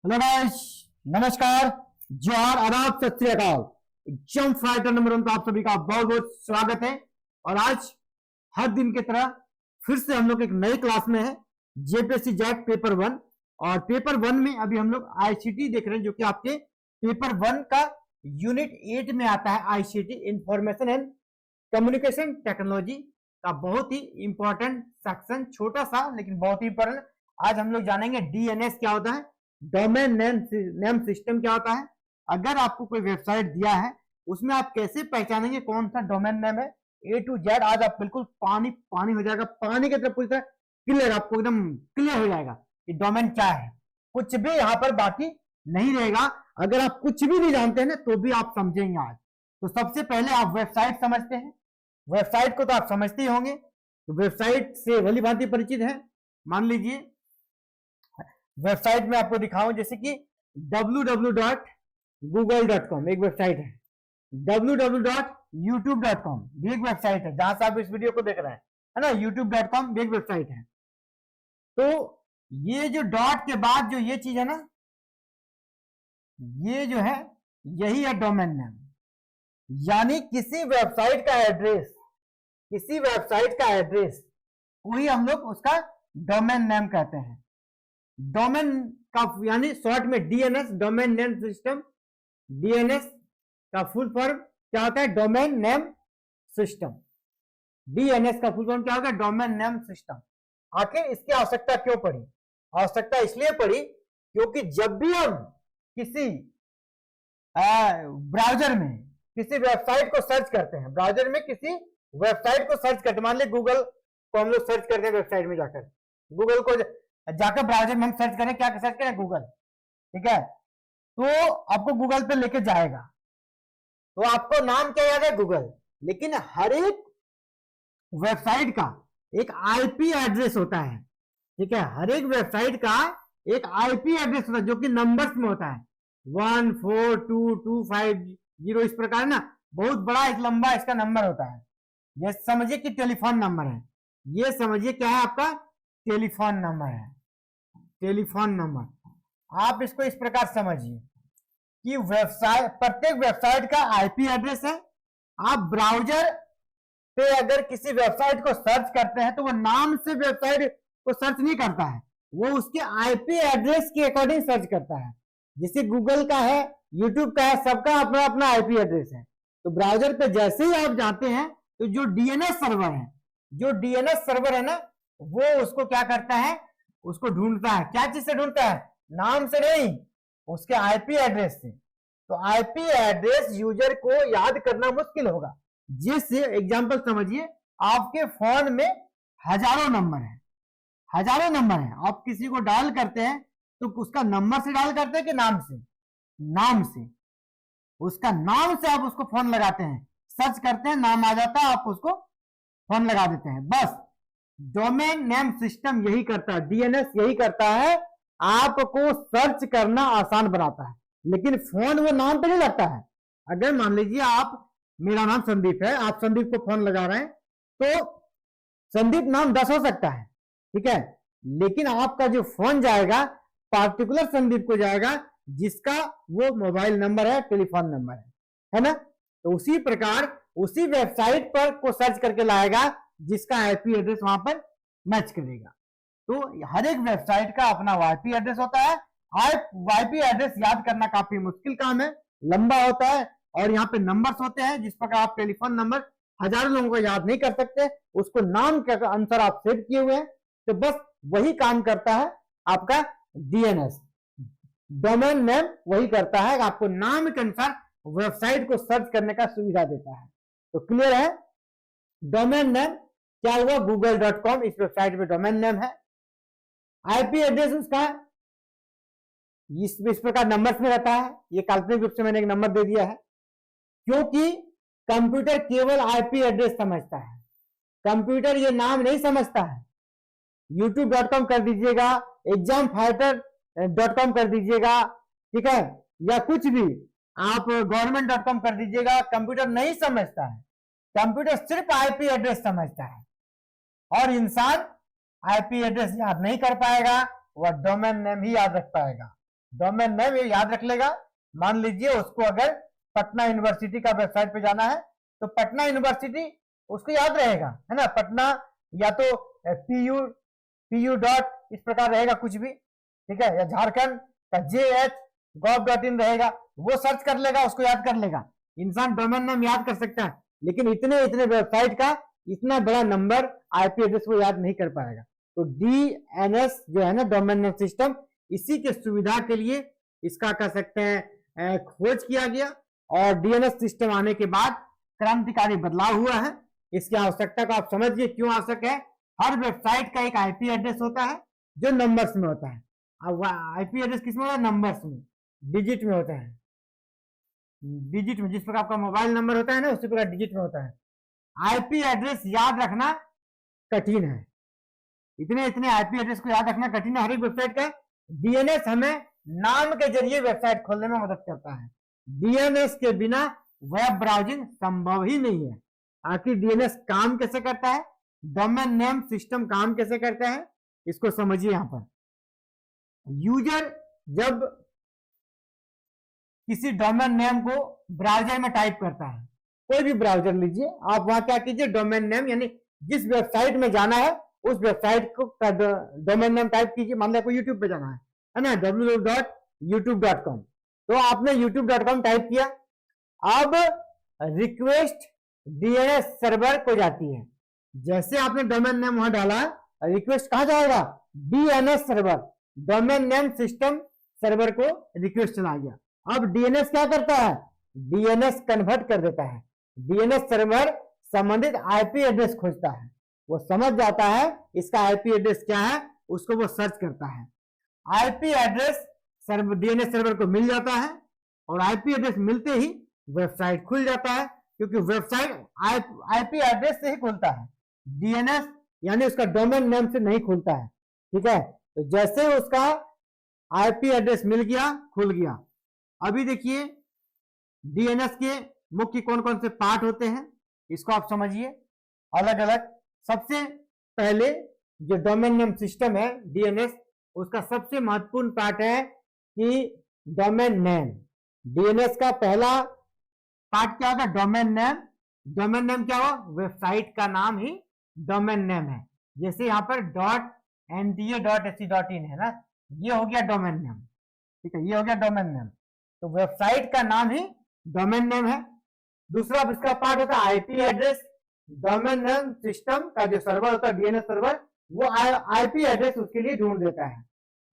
Hello guys, नमस्कार, जोहार, आदाब, सत श्री अकाल। जंप फाइटर नंबर 1 पे आप सभी का बहुत बहुत स्वागत है। और आज हर दिन की तरह फिर से हम लोग एक नई क्लास में है, जेपीएससी जैक पेपर 1। और पेपर 1 में अभी हम लोग आईसीटी देख रहे हैं, जो कि आपके पेपर 1 का यूनिट 8 में आता है। ICT information and communication technology का बहुत ही इंपॉर्टेंट सेक्शन, छोटा सा लेकिन बहुत ही इंपॉर्टेंट। आज हम लोग जानेंगे डीएनएस क्या होता है, डोमेन नेम सिस्टम क्या होता है। अगर आपको कोई वेबसाइट दिया है, उसमें आप कैसे पहचानेंगे कौन सा डोमेन नेम है, ए टू जेड आज आप बिल्कुल पानी पानी हो जाएगा, पानी की तरफ पूरी तरह क्लियर, आपको एकदम क्लियर हो जाएगा कि डोमेन क्या है। कुछ भी यहाँ पर बाकी नहीं रहेगा। अगर आप कुछ भी नहीं जानते हैं ना, तो भी आप समझेंगे आज। तो सबसे पहले आप वेबसाइट समझते हैं, वेबसाइट को तो आप समझते ही होंगे, तो वेबसाइट से भली भांति परिचित है। मान लीजिए वेबसाइट में आपको दिखाऊं, जैसे कि www.google.com एक वेबसाइट है, www.youtube.com भी एक वेबसाइट है, जहां से आप इस वीडियो को देख रहे हैं, है ना। youtube.com भी एक वेबसाइट है। तो ये जो डॉट के बाद जो ये चीज है ना, ये जो है यही है डोमेन नेम। यानी किसी वेबसाइट का एड्रेस, किसी वेबसाइट का एड्रेस वही हम लोग उसका डोमेन नेम कहते हैं। डोमेन का यानी शॉर्ट में DNS, domain name system. DNS का फुल फॉर्म क्या होता है, डोमेन नेम सिस्टम। डीएनएस का फुल फॉर्म क्या होगा, डोमेन नेम सिस्टम। आखिर इसकी आवश्यकता क्यों पड़ी? आवश्यकता इसलिए पड़ी क्योंकि जब भी हम किसी ब्राउजर में किसी वेबसाइट को सर्च करते हैं, ब्राउजर में किसी वेबसाइट को सर्च करते, मान लीजिए गूगल को हम लोग सर्च करते हैं, वेबसाइट में जाकर गूगल को जाकर ब्राउजर में हम सर्च करें, क्या सर्च करें, गूगल, ठीक है। तो आपको गूगल पे लेके जाएगा, तो आपको नाम क्या याद है, गूगल। लेकिन हर एक वेबसाइट का एक आईपी एड्रेस होता है, ठीक है। हर एक वेबसाइट का एक आईपी एड्रेस होता है, जो कि नंबर्स में होता है, 14225 इस प्रकार ना, बहुत बड़ा एक लंबा इसका नंबर होता है। ये समझिए कि टेलीफोन नंबर है, ये समझिए क्या है, आपका टेलीफोन नंबर है। टेलीफोन नंबर आप इसको इस प्रकार समझिए कि वेबसाइट, प्रत्येक वेबसाइट का आईपी एड्रेस है। आप ब्राउजर पे अगर किसी वेबसाइट को सर्च करते हैं, तो वो नाम से वेबसाइट को सर्च नहीं करता है, वो उसके आईपी एड्रेस के अकॉर्डिंग सर्च करता है। जैसे गूगल का है, यूट्यूब का है, सबका अपना अपना आईपी एड्रेस है। तो ब्राउजर पे जैसे ही आप जाते हैं, तो जो डीएनएस सर्वर है, जो डीएनएस सर्वर है ना, वो उसको क्या करता है, उसको ढूंढता है। क्या चीज से ढूंढता है, नाम से नहीं, उसके आईपी एड्रेस से। तो आईपी एड्रेस यूजर को याद करना मुश्किल होगा। जैसे एग्जांपल समझिए, आपके फोन में हजारों नंबर है, हजारों नंबर है। आप किसी को डायल करते हैं, तो उसका नंबर से डायल करते हैं कि नाम से? नाम से। उसका नाम से आप उसको फोन लगाते हैं, सर्च करते हैं, नाम आ जाता है, आप उसको फोन लगा देते हैं, बस। डोमेन नेम सिस्टम यही करता है, डीएनएस यही करता है, आपको सर्च करना आसान बनाता है। लेकिन फोन वो नाम पे नहीं लगता है। अगर मान लीजिए आप, मेरा नाम संदीप है, आप संदीप को फोन लगा रहे हैं, तो संदीप नाम 10 हो सकता है, ठीक है। लेकिन आपका जो फोन जाएगा, पार्टिकुलर संदीप को जाएगा, जिसका वो मोबाइल नंबर है, टेलीफोन नंबर है ना। तो उसी प्रकार उसी वेबसाइट पर को सर्च करके लाएगा, जिसका आईपी एड्रेस वहां पर मैच करेगा। तो हर एक वेबसाइट का अपना आईपी एड्रेस होता है। आईपी एड्रेस याद करना काफी मुश्किल काम है, लंबा होता है, और यहाँ पे नंबर्स होते हैं। जिस प्रकार आप टेलीफोन नंबर हजारों लोगों को याद नहीं कर सकते, उसको नाम के अनुसार आप सेव किए हुए हैं, तो बस वही काम करता है आपका डीएनएस, डोमेन नेम वही करता है, आपको नाम के अनुसार वेबसाइट को सर्च करने का सुविधा देता है। तो क्लियर है, डोमेन नेम क्या हुआ, google.com इस वेबसाइट में डोमेन नेम है। आईपी एड्रेस उसका इस प्रकार नंबर्स में रहता है। ये काल्पनिक रूप से मैंने एक नंबर दे दिया है, क्योंकि कंप्यूटर केवल आईपी एड्रेस समझता है, कंप्यूटर ये नाम नहीं समझता है। youtube.com कर दीजिएगा, examfighter.com कर दीजिएगा, ठीक है, या कुछ भी आप government.com कर दीजिएगा, कंप्यूटर नहीं समझता है। कंप्यूटर सिर्फ आईपी एड्रेस समझता है, और इंसान आईपी एड्रेस याद नहीं कर पाएगा, वह डोमेन नेम ही याद रख पाएगा। डोमेन नेम ये याद रख लेगा। मान लीजिए उसको अगर पटना यूनिवर्सिटी का वेबसाइट पे जाना है तो पटना यूनिवर्सिटी उसको याद रहेगा, है ना, पटना या तो पीयू डॉट इस प्रकार रहेगा कुछ भी, ठीक है, या झारखंड का JH.gov.in रहेगा, वो सर्च कर लेगा, उसको याद कर लेगा। इंसान डोमेन नेम याद कर सकता है, लेकिन इतने इतने वेबसाइट का इतना बड़ा नंबर आईपी एड्रेस वो याद नहीं कर पाएगा। तो DNS जो है ना, डोमेन नेम सिस्टम, इसी के सुविधा के लिए इसका कह सकते हैं खोज किया गया। और DNS सिस्टम आने के बाद क्रांतिकारी बदलाव हुआ है। इसकी आवश्यकता को आप समझिए क्यों आवश्यक है। हर वेबसाइट का एक आईपी एड्रेस होता है जो नंबर्स में होता है। अब आईपी एड्रेस किस में होता है? नंबर्स में, डिजिट में होता है, डिजिट में। जिस प्रकार आपका मोबाइल नंबर होता है ना, उसी प्रकार डिजिट में होता है। आईपी एड्रेस याद रखना कठिन है, इतने इतने आईपी एड्रेस को याद रखना कठिन है हर एक वेबसाइट का। DNS हमें नाम के जरिए वेबसाइट खोलने में मदद करता है। DNS के बिना वेब ब्राउजिंग संभव ही नहीं है। आखिर DNS काम कैसे करता है, डोमेन नेम सिस्टम काम कैसे करता है, इसको समझिए। यहां पर यूजर जब किसी डोमेन नेम को ब्राउजर में टाइप करता है, कोई भी ब्राउजर लीजिए आप, वहां क्या कीजिए, डोमेन नेम यानी जिस वेबसाइट में जाना है उस वेबसाइट को डोमेन नेम टाइप कीजिए। मान लिया आपको यूट्यूब पे जाना है ना, www.youtube.com, तो आपने youtube.com टाइप किया। अब रिक्वेस्ट DNS सर्वर को जाती है। जैसे आपने डोमेन नेम वहां डाला, रिक्वेस्ट कहां जाएगा? DNS server, domain name system server को रिक्वेस्ट चला गया। अब DNS क्या करता है? DNS कन्वर्ट कर देता है। DNS सर्वर संबंधित आईपी एड्रेस खोजता है, वो समझ जाता है इसका आईपी एड्रेस क्या है, उसको वो सर्च करता है। आईपी एड्रेस DNS सर्वर को मिल जाता है और आईपी एड्रेस मिलते ही वेबसाइट खुल जाता है, क्योंकि वेबसाइट आईपी एड्रेस से ही खुलता है, DNS यानी उसका डोमेन नेम से नहीं खुलता है, ठीक है। तो जैसे उसका आईपी एड्रेस मिल गया, खुल गया। अभी देखिए DNS के मुख्य कौन कौन से पार्ट होते हैं, इसको आप समझिए अलग अलग। सबसे पहले जो डोमेन नेम सिस्टम है DNS, उसका सबसे महत्वपूर्ण पार्ट है कि डोमेन नेम। DNS का पहला पार्ट क्या होगा? Domain name. डोमेन नेम क्या हुआ? वेबसाइट का नाम ही डोमेन नेम है। जैसे यहाँ पर .nta.ac.in है ना, ये हो गया डोमेन नेम, ठीक है, ये हो गया डोमेन नेम। तो वेबसाइट का नाम ही डोमेन नेम है। दूसरा इसका पार्ट होता है IP address. Domain name system का जो सर्वर होता है DNS सर्वर, वो आईपी एड्रेस उसके लिए ढूंढ देता है।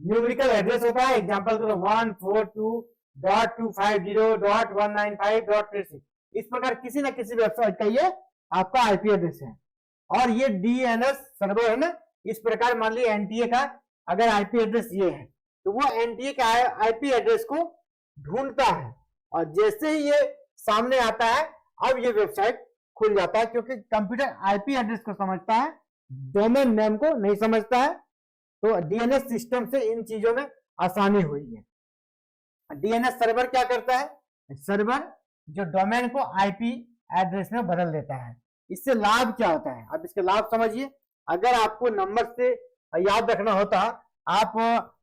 न्यूमेरिकल एड्रेस होता है, एग्जांपल तो 142.255.195.36, इस प्रकार किसी ना किसी वेबसाइट का ये आपका आईपी एड्रेस है। और ये DNS सर्वर है ना, इस प्रकार मान लीजिए NTA का अगर आईपी एड्रेस ये है, तो वो NTA के आईपी एड्रेस को ढूंढता है, और जैसे ही ये सामने आता है अब ये वेबसाइट खुल जाता है, क्योंकि कंप्यूटर आईपी एड्रेस को समझता है, डोमेन नेम को नहीं समझता है। तो DNS सिस्टम से इन चीजों में आसानी हुई है। DNS सर्वर क्या करता है? सर्वर जो डोमेन को आईपी एड्रेस में बदल देता है। इससे लाभ क्या होता है, अब इसके लाभ समझिए। अगर आपको नंबर से याद रखना होता, आप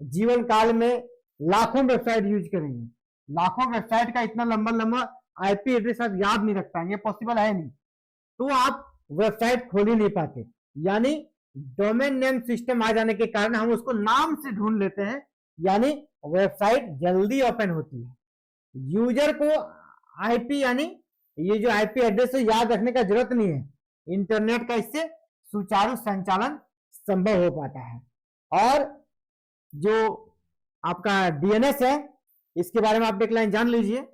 जीवन काल में लाखों वेबसाइट यूज करेंगे, लाखों वेबसाइट का इतना लंबा लंबा आईपी एड्रेस आप याद नहीं रख पाएंगे, पॉसिबल है नहीं, तो आप वेबसाइट खोल ही नहीं पाते। यानी डोमेन नेम सिस्टम आ जाने के कारण हम उसको नाम से ढूंढ लेते हैं, यानी वेबसाइट जल्दी ओपन होती है। यूजर को आईपी यानी ये जो आईपी एड्रेस है याद रखने का जरूरत नहीं है, इंटरनेट का इससे सुचारू संचालन संभव हो पाता है। और जो आपका DNS है, इसके बारे में आप एक लाइन जान लीजिए।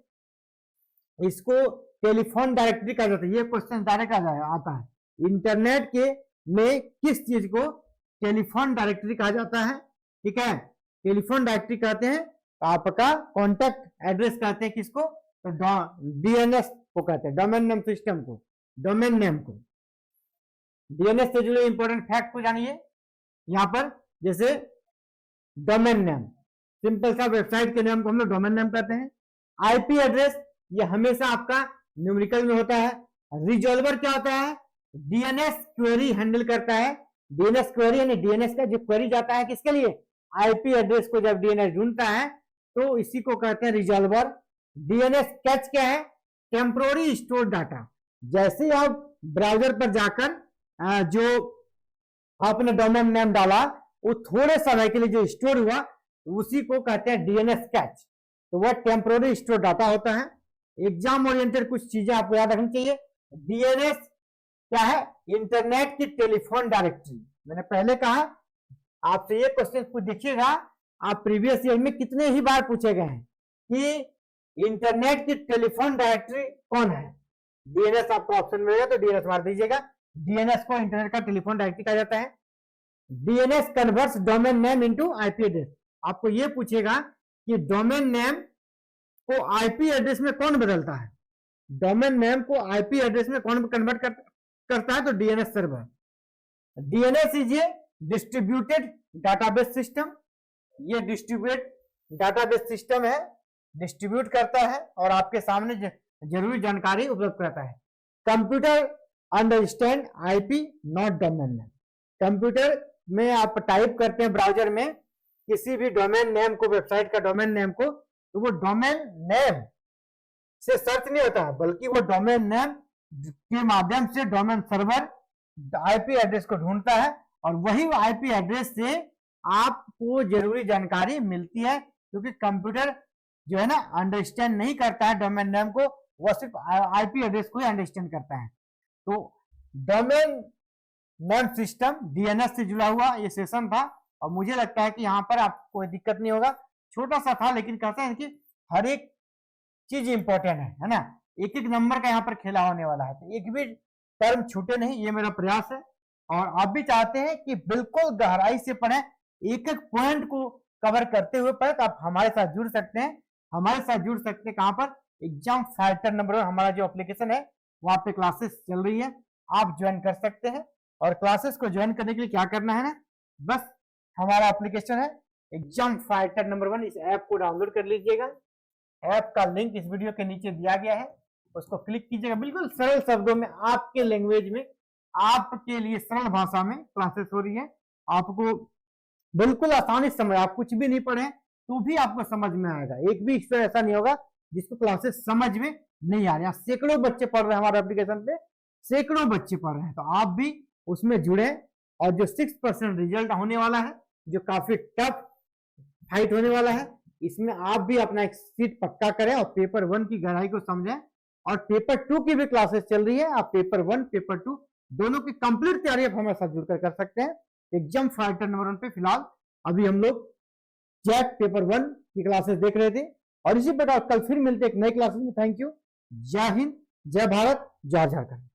इसको टेलीफोन डायरेक्टरी कहा जाता है। ये क्वेश्चन डायरेक्ट आता है, इंटरनेट के में किस चीज को टेलीफोन डायरेक्टरी कहा जाता है, ठीक है। टेलीफोन डायरेक्टरी कहते हैं, आपका कॉन्टैक्ट एड्रेस कहते हैं किसको? तो DNS को कहते हैं, डोमेन नेम सिस्टम को, डोमेन नेम को। DNS से जुड़े इंपॉर्टेंट फैक्ट को जानिए यहां पर। जैसे डोमेन नेम, सिंपल सा वेबसाइट के नाम को हम लोग डोमेन नेम कहते हैं। आईपी एड्रेस ये हमेशा आपका न्यूमेरिकल में होता है। रिजॉल्वर क्या होता है? DNS क्वेरी हैंडल करता है। DNS क्वेरी यानी DNS का जो क्वेरी जाता है किसके लिए? आईपी एड्रेस को जब DNS ढूंढता है तो इसी को कहते हैं रिजॉल्वर। डीएनएस कैच क्या है? Temporary store data. जैसे ही आप ब्राउजर पर जाकर जो आपने डोमेन नेम डाला वो थोड़े समय के लिए जो स्टोर हुआ उसी को कहते हैं डीएनएस कैच। तो वह टेम्पोररी स्टोर डाटा होता है। एग्जाम ओरिएंटेड कुछ चीजें आपको याद रखनी चाहिए। डीएनएस क्या है? इंटरनेट की टेलीफोन डायरेक्टरी। मैंने पहले कहा आपसे ये क्वेश्चन कुछ देखिएगा, आप प्रीवियस ईयर में कितने ही बार पूछे गए हैं कि इंटरनेट की टेलीफोन डायरेक्टरी कौन है। डीएनएस आपको ऑप्शन मिलेगा तो डीएनएस मार दीजिएगा। डीएनएस को इंटरनेट का टेलीफोन डायरेक्टरी कहा जाता है। DNS converts domain name into IP address. आपको ये पूछेगा कि डोमेन नेम को आईपी एड्रेस में कौन बदलता है। डोमेन नेम को आईपी एड्रेस में कौन कन्वर्ट करता है? तो DNS server. DNS is a distributed database system. ये डिस्ट्रीब्यूटेड डाटाबेस सिस्टम है, डिस्ट्रीब्यूट करता है और आपके सामने जरूरी जानकारी उपलब्ध करता है। Computer understand IP not domain name. Computer में आप टाइप करते हैं ब्राउजर में किसी भी डोमेन नेम को, वेबसाइट का डोमेन नेम को, तो वो डोमेन नेम से सर्च नहीं होता है, बल्कि वो डोमेन नेम के माध्यम से डोमेन सर्वर आईपी एड्रेस को ढूंढता है और वही आईपी एड्रेस से आपको जरूरी जानकारी मिलती है। क्योंकि कंप्यूटर जो है ना अंडरस्टैंड नहीं करता है डोमेन नेम को, वो सिर्फ आईपी एड्रेस को ही अंडरस्टैंड करता है। तो डोमेन नेम सिस्टम डीएनएस से जुड़ा हुआ ये सेशन था और मुझे लगता है कि यहाँ पर आपको कोई दिक्कत नहीं होगा। छोटा सा था लेकिन कहते हैं कि हर एक चीज इंपॉर्टेंट है ना। एक एक नंबर का यहाँ पर खेला होने वाला है, तो एक भी टर्म छूटे नहीं, ये मेरा प्रयास है। और आप भी चाहते हैं कि बिल्कुल गहराई से पढ़ें, एक एक पॉइंट को कवर करते हुए पढ़े, तो आप हमारे साथ जुड़ सकते हैं। हमारे साथ जुड़ सकते हैं कहाँ पर? एग्जाम फाइटर नंबर 1 हमारा जो एप्लीकेशन है वहाँ पे क्लासेस चल रही है, आप ज्वाइन कर सकते हैं। और क्लासेस को ज्वाइन करने के लिए क्या करना है ना, बस हमारा एप्लीकेशन है एग्जाम फाइटर नंबर 1, इस ऐप को डाउनलोड कर लीजिएगा। ऐप का लिंक इस वीडियो के नीचे दिया गया है, उसको क्लिक कीजिएगा। बिल्कुल सरल शब्दों में आपके लैंग्वेज में, आपके लिए सरल भाषा में क्लासेस हो रही है। आपको बिल्कुल आसानी से समझ, आप कुछ भी नहीं पढ़े तो भी आपको समझ में आएगा। एक भी स्टूडेंट ऐसा नहीं होगा जिसको क्लासेस समझ में नहीं आ रही। सैकड़ों बच्चे पढ़ रहे हैं हमारे एप्लीकेशन पे, सैकड़ों बच्चे पढ़ रहे हैं, तो आप भी उसमें जुड़े। और जो 6% रिजल्ट होने वाला है, जो काफी टफ फाइट होने वाला है, इसमें आप भी अपना एक सीट पक्का करें और पेपर 1 की गहराई को समझें। और पेपर 2 की भी क्लासेस चल रही है, आप पेपर 1 पेपर 2 दोनों की कंप्लीट तैयारी आप हमारे साथ जुड़कर कर सकते हैं। एग्जाम फाइटर नंबर 1 पे फिलहाल अभी हम लोग जैक पेपर 1 की क्लासेस देख रहे थे और इसी प्रकार कल फिर मिलते एक नई क्लासेस में। Thank you. जय हिंद, जय भारत, जय झारखंड।